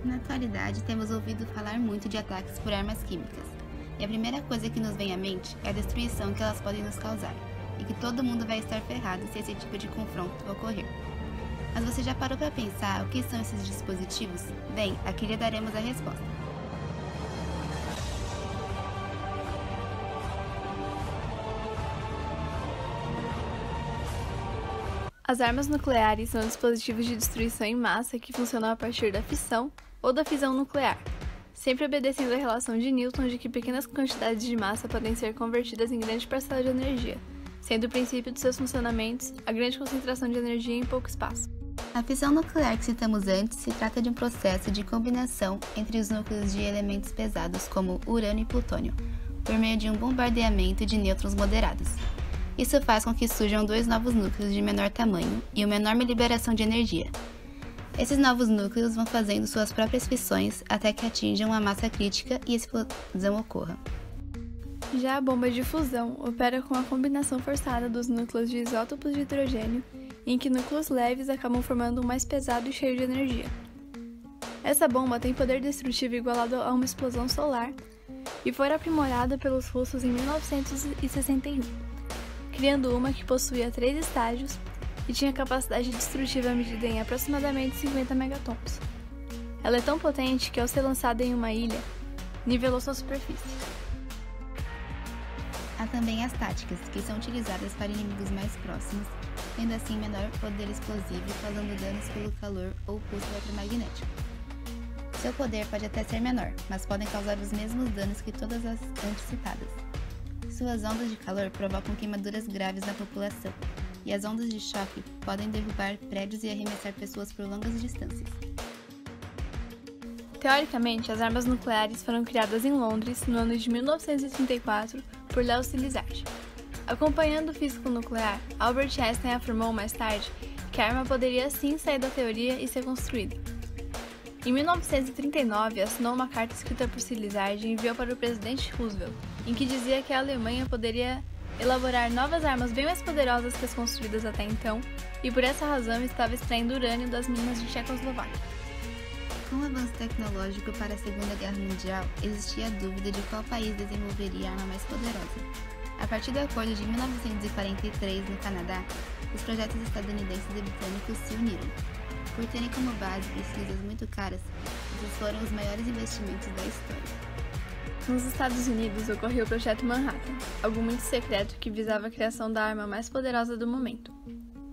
Na atualidade, temos ouvido falar muito de ataques por armas químicas, e a primeira coisa que nos vem à mente é a destruição que elas podem nos causar, e que todo mundo vai estar ferrado se esse tipo de confronto ocorrer. Mas você já parou para pensar o que são esses dispositivos? Bem, aqui lhe daremos a resposta. As armas nucleares são dispositivos de destruição em massa que funcionam a partir da fissão ou da fisão nuclear, sempre obedecendo à relação de Newton de que pequenas quantidades de massa podem ser convertidas em grande parcela de energia, sendo o princípio de seus funcionamentos a grande concentração de energia em pouco espaço. A fissão nuclear que citamos antes se trata de um processo de combinação entre os núcleos de elementos pesados como urânio e plutônio, por meio de um bombardeamento de nêutrons moderados. Isso faz com que surjam dois novos núcleos de menor tamanho e uma enorme liberação de energia. Esses novos núcleos vão fazendo suas próprias fissões até que atinjam uma massa crítica e a explosão ocorra. Já a bomba de fusão opera com a combinação forçada dos núcleos de isótopos de hidrogênio, em que núcleos leves acabam formando um mais pesado e cheio de energia. Essa bomba tem poder destrutivo igualado a uma explosão solar e foi aprimorada pelos russos em 1961, criando uma que possuía 3 estágios e tinha capacidade destrutiva medida em aproximadamente 50 megatons. Ela é tão potente que, ao ser lançada em uma ilha, nivelou sua superfície. Há também as táticas, que são utilizadas para inimigos mais próximos, tendo assim menor poder explosivo e causando danos pelo calor ou pulso eletromagnético. Seu poder pode até ser menor, mas podem causar os mesmos danos que todas as antes citadas. Suas ondas de calor provocam queimaduras graves na população, e as ondas de choque podem derrubar prédios e arremessar pessoas por longas distâncias. Teoricamente, as armas nucleares foram criadas em Londres no ano de 1934 por Leo Szilard. Acompanhando o físico nuclear, Albert Einstein afirmou mais tarde que a arma poderia sim sair da teoria e ser construída. Em 1939, assinou uma carta escrita por Szilard e enviou para o presidente Roosevelt, em que dizia que a Alemanha poderia elaborar novas armas bem mais poderosas que as construídas até então, e por essa razão estava extraindo urânio das minas de Tchecoslováquia. Com o avanço tecnológico para a Segunda Guerra Mundial, existia a dúvida de qual país desenvolveria a arma mais poderosa. A partir do acordo de 1943 no Canadá, os projetos estadunidenses e britânicos se uniram. Por terem como base pesquisas muito caras, esses foram os maiores investimentos da história. Nos Estados Unidos ocorreu o Projeto Manhattan, algo muito secreto que visava a criação da arma mais poderosa do momento.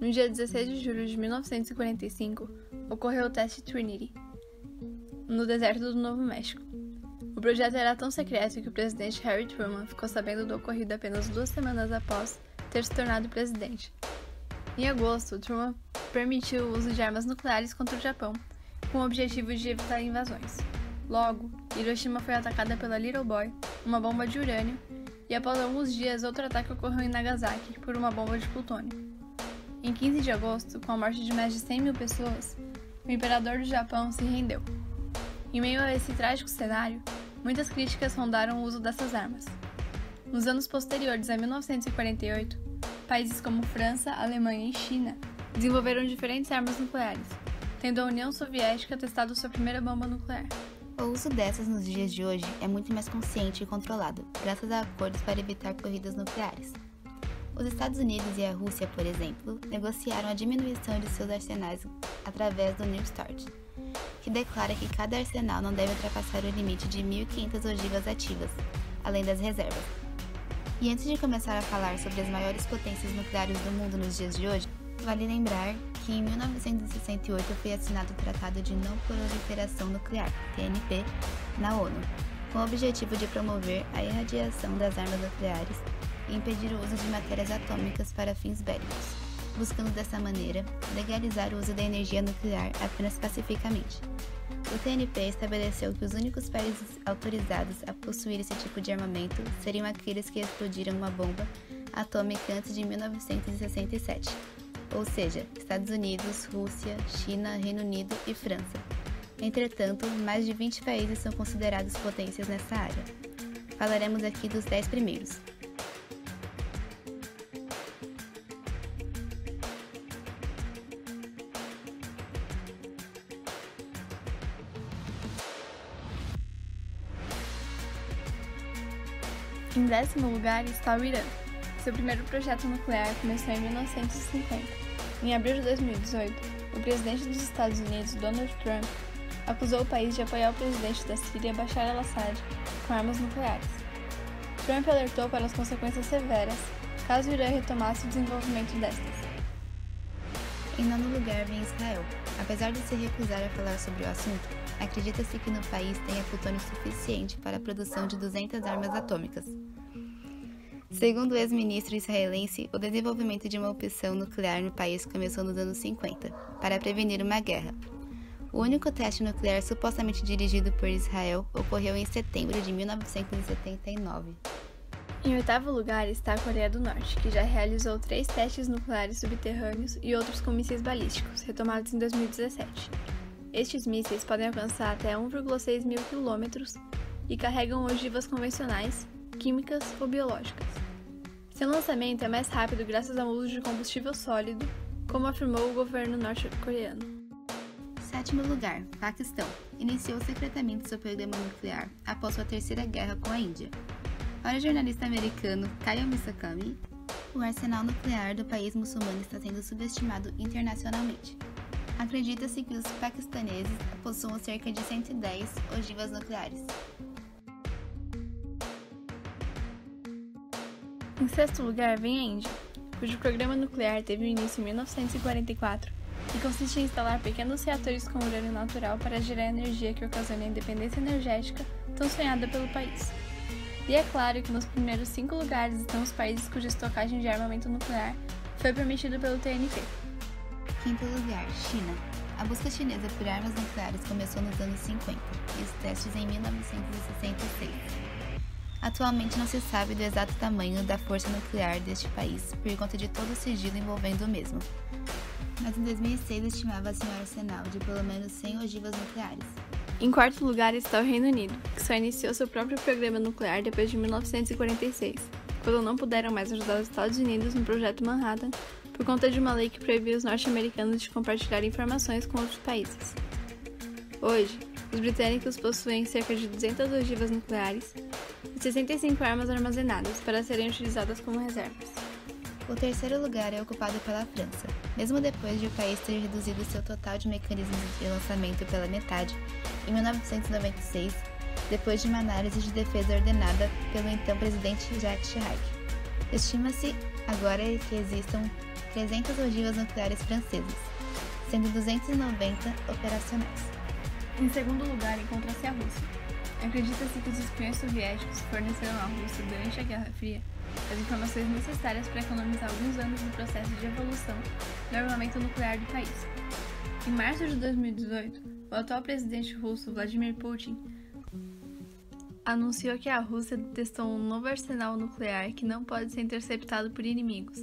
No dia 16 de julho de 1945, ocorreu o teste Trinity, no deserto do Novo México. O projeto era tão secreto que o presidente Harry Truman ficou sabendo do ocorrido apenas 2 semanas após ter se tornado presidente. Em agosto, Truman permitiu o uso de armas nucleares contra o Japão, com o objetivo de evitar invasões. Logo, Hiroshima foi atacada pela Little Boy, uma bomba de urânio, e após alguns dias outro ataque ocorreu em Nagasaki por uma bomba de plutônio. Em 15 de agosto, com a morte de mais de 100 mil pessoas, o imperador do Japão se rendeu. Em meio a esse trágico cenário, muitas críticas rondaram o uso dessas armas. Nos anos posteriores a 1948, países como França, Alemanha e China desenvolveram diferentes armas nucleares, tendo a União Soviética testado sua primeira bomba nuclear. O uso dessas nos dias de hoje é muito mais consciente e controlado, graças a acordos para evitar corridas nucleares. Os Estados Unidos e a Rússia, por exemplo, negociaram a diminuição de seus arsenais através do New START, que declara que cada arsenal não deve ultrapassar o limite de 1.500 ogivas ativas, além das reservas. E antes de começar a falar sobre as maiores potências nucleares do mundo nos dias de hoje, vale lembrar que em 1968 foi assinado o Tratado de Não Proliferação Nuclear, TNP, na ONU, com o objetivo de promover a irradiação das armas nucleares e impedir o uso de matérias atômicas para fins bélicos, buscando dessa maneira legalizar o uso da energia nuclear apenas pacificamente. O TNP estabeleceu que os únicos países autorizados a possuir esse tipo de armamento seriam aqueles que explodiram uma bomba atômica antes de 1967, ou seja, Estados Unidos, Rússia, China, Reino Unido e França. Entretanto, mais de 20 países são considerados potências nessa área. Falaremos aqui dos 10 primeiros. Em 10º lugar está o Irã. Seu primeiro projeto nuclear começou em 1950. Em abril de 2018, o presidente dos Estados Unidos, Donald Trump, acusou o país de apoiar o presidente da Síria, Bashar al-Assad, com armas nucleares. Trump alertou para as consequências severas caso o Irã retomasse o desenvolvimento destas. Em 9º lugar vem Israel. Apesar de se recusar a falar sobre o assunto, acredita-se que no país tenha plutônio suficiente para a produção de 200 armas atômicas. Segundo o ex-ministro israelense, o desenvolvimento de uma opção nuclear no país começou nos anos 50, para prevenir uma guerra. O único teste nuclear supostamente dirigido por Israel ocorreu em setembro de 1979. Em 8º lugar está a Coreia do Norte, que já realizou 3 testes nucleares subterrâneos e outros com mísseis balísticos, retomados em 2017. Estes mísseis podem alcançar até 1,6 mil quilômetros e carregam ogivas convencionais, químicas ou biológicas. Seu lançamento é mais rápido graças ao uso de combustível sólido, como afirmou o governo norte-coreano. 7º lugar, Paquistão. Iniciou secretamente seu programa nuclear após sua terceira guerra com a Índia. Para o jornalista americano Kyle Misakami, o arsenal nuclear do país muçulmano está sendo subestimado internacionalmente. Acredita-se que os paquistaneses possuam cerca de 110 ogivas nucleares. Em 6º lugar vem a Índia, cujo programa nuclear teve início em 1944 e consiste em instalar pequenos reatores com urânio natural para gerar energia que ocasione a independência energética tão sonhada pelo país. E é claro que nos primeiros 5 lugares estão os países cuja estocagem de armamento nuclear foi permitida pelo TNP. 5º lugar, China. A busca chinesa por armas nucleares começou nos anos 50 e os testes em 1966. Atualmente não se sabe do exato tamanho da força nuclear deste país por conta de todo o sigilo envolvendo o mesmo. Mas em 2006 estimava-se um arsenal de pelo menos 100 ogivas nucleares. Em 4º lugar está o Reino Unido, que só iniciou seu próprio programa nuclear depois de 1946, quando não puderam mais ajudar os Estados Unidos no Projeto Manhattan por conta de uma lei que proibia os norte-americanos de compartilhar informações com outros países. Hoje, os britânicos possuem cerca de 200 ogivas nucleares e 65 armas armazenadas para serem utilizadas como reservas. O 3º lugar é ocupado pela França. Mesmo depois de o país ter reduzido seu total de mecanismos de lançamento pela metade, em 1996, depois de uma análise de defesa ordenada pelo então presidente Jacques Chirac. Estima-se agora que existam 300 ogivas nucleares francesas, sendo 290 operacionais. Em 2º lugar encontra-se a Rússia. Acredita-se que os espiões soviéticos forneceram à Rússia durante a Guerra Fria as informações necessárias para economizar alguns anos no processo de evolução do armamento nuclear do país. Em março de 2018, o atual presidente russo, Vladimir Putin, anunciou que a Rússia testou um novo arsenal nuclear que não pode ser interceptado por inimigos.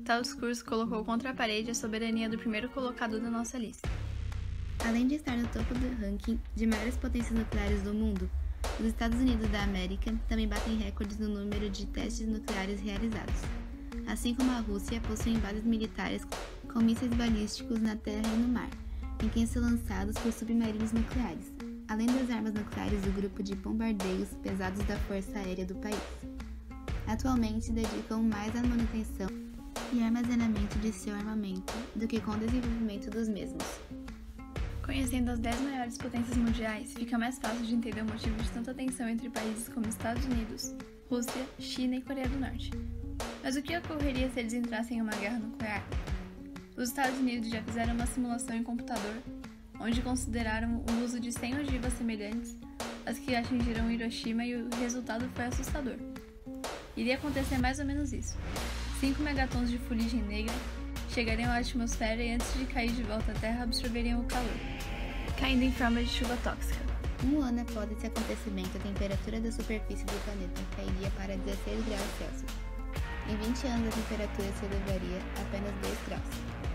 Tal discurso colocou contra a parede a soberania do primeiro colocado da nossa lista. Além de estar no topo do ranking de maiores potências nucleares do mundo, os Estados Unidos da América também batem recordes no número de testes nucleares realizados. Assim como a Rússia, possuem bases militares com mísseis balísticos na terra e no mar, em que são lançados por submarinos nucleares, além das armas nucleares do grupo de bombardeios pesados da Força Aérea do país. Atualmente se dedicam mais à manutenção e armazenamento de seu armamento do que com o desenvolvimento dos mesmos. Conhecendo as 10 maiores potências mundiais, fica mais fácil de entender o motivo de tanta tensão entre países como Estados Unidos, Rússia, China e Coreia do Norte. Mas o que ocorreria se eles entrassem em uma guerra nuclear? Os Estados Unidos já fizeram uma simulação em computador, onde consideraram o uso de 100 ogivas semelhantes às que atingiram Hiroshima e o resultado foi assustador. Iria acontecer mais ou menos isso. 5 megatons de fuligem negra chegariam à atmosfera e antes de cair de volta à Terra absorveriam o calor, caindo em forma de chuva tóxica. Um ano após esse acontecimento, a temperatura da superfície do planeta cairia para 16 graus Celsius. Em 20 anos, a temperatura se elevaria a apenas 2 graus,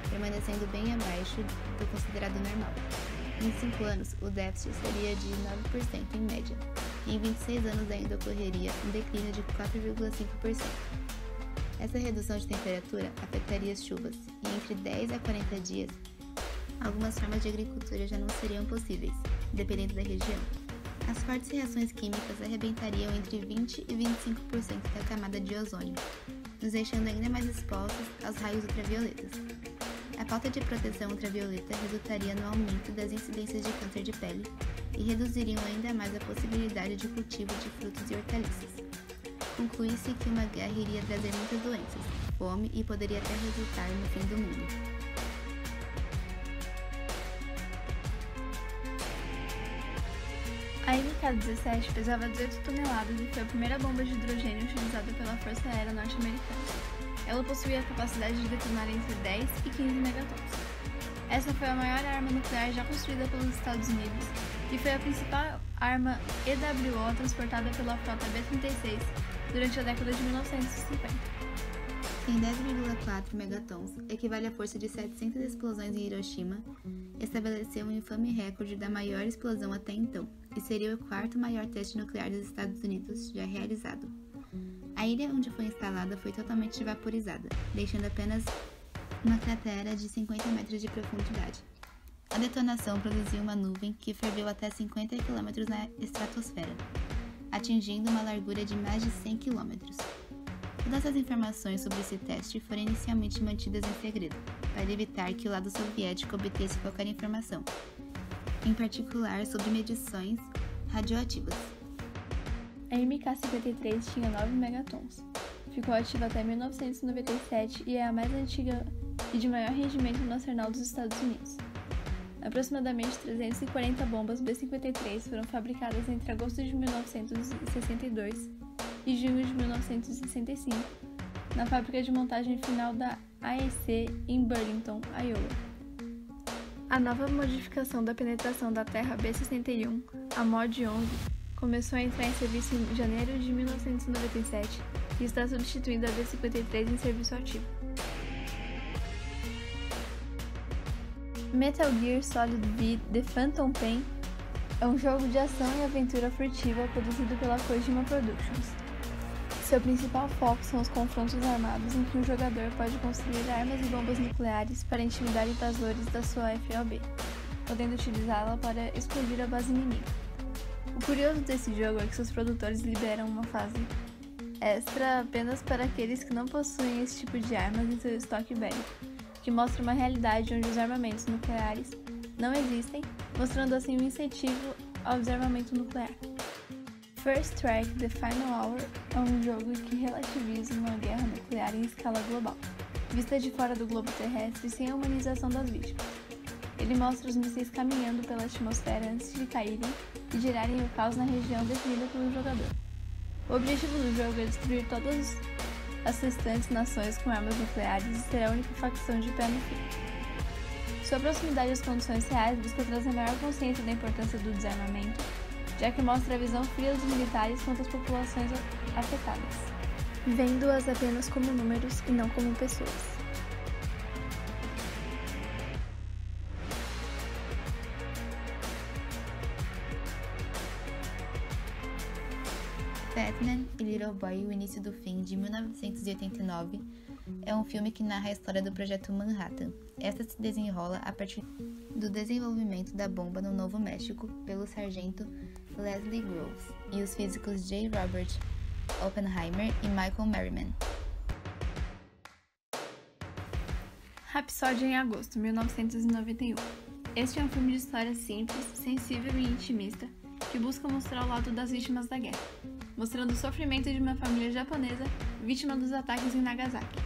permanecendo bem abaixo do considerado normal. Em 5 anos, o déficit seria de 9% em média, e em 26 anos ainda ocorreria um declínio de 4,5%. Essa redução de temperatura afetaria as chuvas, e entre 10 a 40 dias, algumas formas de agricultura já não seriam possíveis, dependendo da região. As fortes reações químicas arrebentariam entre 20% e 25% da camada de ozônio, nos deixando ainda mais expostos aos raios ultravioletas. A falta de proteção ultravioleta resultaria no aumento das incidências de câncer de pele e reduziriam ainda mais a possibilidade de cultivo de frutos e hortaliças. Conclui-se que uma guerra iria trazer muitas doenças, fome e poderia até resultar no fim do mundo. A MK-17 pesava 18 toneladas e foi a primeira bomba de hidrogênio utilizada pela Força Aérea Norte-Americana. Ela possuía a capacidade de detonar entre 10 e 15 megatons. Essa foi a maior arma nuclear já construída pelos Estados Unidos e foi a principal arma EWO transportada pela frota B-36 durante a década de 1950. Em 10,4 megatons, equivale à força de 700 explosões em Hiroshima, estabeleceu um infame recorde da maior explosão até então, e seria o quarto maior teste nuclear dos Estados Unidos já realizado. A ilha onde foi instalada foi totalmente vaporizada, deixando apenas uma cratera de 50 metros de profundidade. A detonação produziu uma nuvem que ferveu até 50 km na estratosfera, atingindo uma largura de mais de 100 km. Todas as informações sobre esse teste foram inicialmente mantidas em segredo, para evitar que o lado soviético obtesse qualquer informação, em particular sobre medições radioativas. A MK-53 tinha 9 megatons. Ficou ativa até 1997 e é a mais antiga e de maior rendimento no arsenal dos Estados Unidos. Aproximadamente 340 bombas B-53 foram fabricadas entre agosto de 1962 e junho de 1965, na fábrica de montagem final da AEC em Burlington, Iowa. A nova modificação da penetração da Terra B-61, a Mod 11, começou a entrar em serviço em janeiro de 1997 e está substituindo a B-53 em serviço ativo. Metal Gear Solid V The Phantom Pain é um jogo de ação e aventura furtiva produzido pela Kojima Productions. Seu principal foco são os confrontos armados em que um jogador pode construir armas e bombas nucleares para intimidar invasores da sua FOB, podendo utilizá-la para explodir a base inimiga. O curioso desse jogo é que seus produtores liberam uma fase extra apenas para aqueles que não possuem esse tipo de armas em seu estoque bélico, que mostra uma realidade onde os armamentos nucleares não existem, mostrando assim um incentivo ao desarmamento nuclear. First Strike The Final Hour é um jogo que relativiza uma guerra nuclear em escala global, vista de fora do globo terrestre sem a humanização das vítimas. Ele mostra os mísseis caminhando pela atmosfera antes de caírem e gerarem o caos na região definida pelo jogador. O objetivo do jogo é destruir todas as restantes nações com armas nucleares e ser a única facção de pé no fim. Sua proximidade às condições reais busca trazer maior consciência da importância do desarmamento, já que mostra a visão fria dos militares quanto às populações afetadas, vendo-as apenas como números e não como pessoas. Batman e Little Boy, O Início do Fim, de 1989, é um filme que narra a história do Projeto Manhattan. Esta se desenrola a partir do desenvolvimento da bomba no Novo México pelo sargento Leslie Groves e os físicos J. Robert Oppenheimer e Michael Merriman. Rhapsody em Agosto, 1991. Este é um filme de história simples, sensível e intimista que busca mostrar o lado das vítimas da guerra, mostrando o sofrimento de uma família japonesa vítima dos ataques em Nagasaki.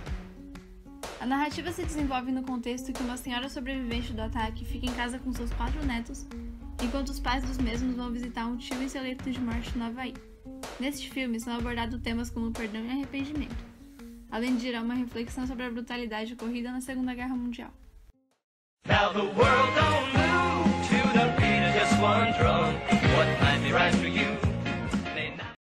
A narrativa se desenvolve no contexto que uma senhora sobrevivente do ataque fica em casa com seus 4 netos, enquanto os pais dos mesmos vão visitar um tio em seu leito de morte no Havaí. Neste filme são abordados temas como perdão e arrependimento, além de gerar uma reflexão sobre a brutalidade ocorrida na Segunda Guerra Mundial. Now the world don't move to the beat of just one drum. What might be right for you